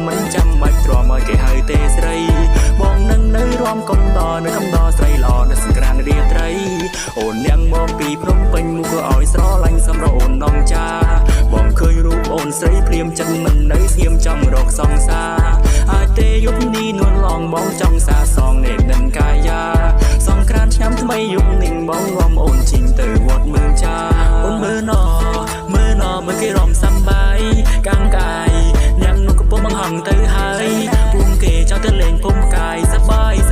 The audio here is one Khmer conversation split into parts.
មិនចាំបាច់ទ្រាំឲ្យគេហៅទេស្រីបងនឹងនៅរួមកុំដនៅកំដស្រីល្អនៅសង្ក្រានរាត្រីអូននាងមកពីភ្នំពេញមុខក៏ឲ្យស្រឡាញ់សម្រាប់អូននងចាបងឃើញរូបអូនស្រីព្រាមចិត្តមិននៅស្ងៀមចង់រកសង្សារអាចទេយប់នេះនួនឡងបងចង់សាសងនេតនឹងកាយាសង្ក្រានឆ្នាំថ្មីយប់នឹងបងងំអូនជីងទៅវត្តមើងចាអូនមើលណមើលគេរំសំបាយកាំងកាយអ្នកនោះកំពុងបង្ហងទៅហើយពុំគេចង់ទៅលេងពុំកាយសបាយស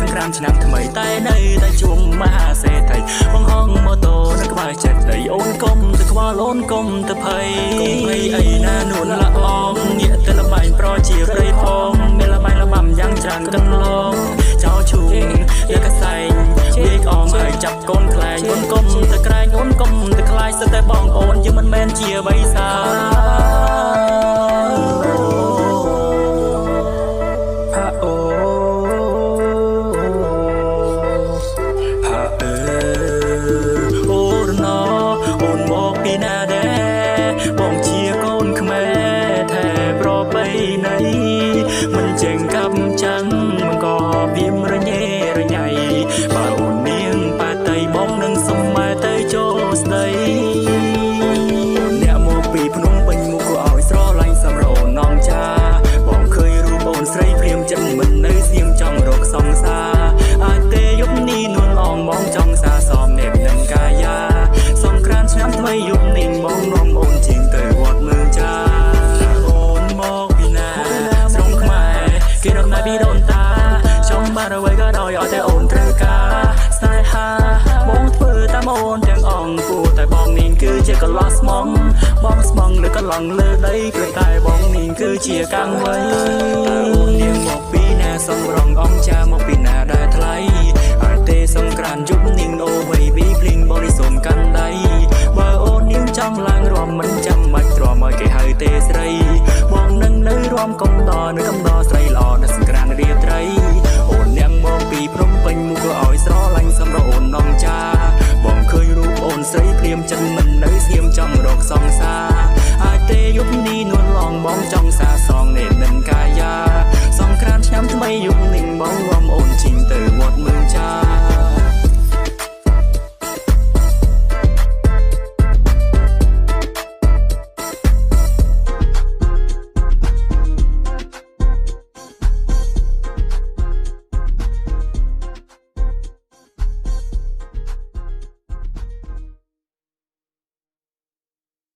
ង្ក្រានឆ្នាំថ្មីតែនៅតែជុំមហាសេដ្ឋីបង្ហងម៉ូតូនៅក្បែរចិត្តដីអូនកុំទៅខ្វល់អូនកុំទៅភ័យអីណានួនละអងញាក់ទៅលបែងប្រជាប្រិយផងមានលបែងលបាំយ៉ាងច្រើនកន្លងចោលឈូងយកកសែងវាកអងឲ្យចាប់កូនខ្លែងអូនកុំទៅក្រែងអូនកុំទៅខ្លាចស្ទើរតែបងប្អូនយើងមិនមែនជាបិសាបងជាកូនខ្មែរแท้ប្របីណីមិនចេញកាប់ចាំងមិនក៏វាមរញ៉េរញ៉ៃបើអូននាងប៉ាតៃបងនឹងសុំម៉ែទៅចូលស្ដីអ្នកមកពីភ្នំពេញមុខក៏ឲ្យស្រឡាញ់សម្រាប់អូននងចាបងឃើញរូបអូនស្រីព្រាមចិត្តមិននៅស្ងៀមចង់រកសង្សារអាចទេយប់នេះនួនអងបងចង់សាសមនេបនឹងកាយាសង្ក្រានឆ្នាំថ្មីយប់នេះបងនាំអូនជីងទៅវត្តមើងចាអូនមកពីណាស្រុងខ្មែរគេរំណាពីដូនតាចង់បានអ្វីក៏ដោយឲ្យតែអូនត្រូវការស្នេហាបងធ្វើតាមអូនទាំងអង្គគួរតែបងនាងគឺជាកន្លោះស្មងបងស្មងលើកន្លងលើដីព្រោះតែបងនាងគឺជាកាំងវៃអូននាងមកពីណាសំរងអង្គចាមកពីណាដែលថ្លៃឲ្យទេសង្ក្រានយប់នាងអូវៃវីភ្លីងបរិសុំកាន់ដៃបើអូននាងចង់ឡើងរំមិនចាំបាច់ទ្រាំឲ្យគេហៅទេស្រីបងនឹងនៅរួមកុំដនៅកំដស្រីល្អនៅសង្ក្រានរាត្រីអូននាងមកពីភ្នំពេញមុខក៏ឲ្យស្រឡាញ់សម្រាប់អូននងចាបងឃើញរូបអូនស្រីព្រាមចិត្តមិននៅស្ងៀមចង់រកសង្សារអាចទេយប់នេះនួនឡងបងចង់សាសងនេតនឹងកាយាសង្ក្រានឆ្នាំថ្មីយប់នឹងបងងំអូនជីងទៅវត្តមើងចា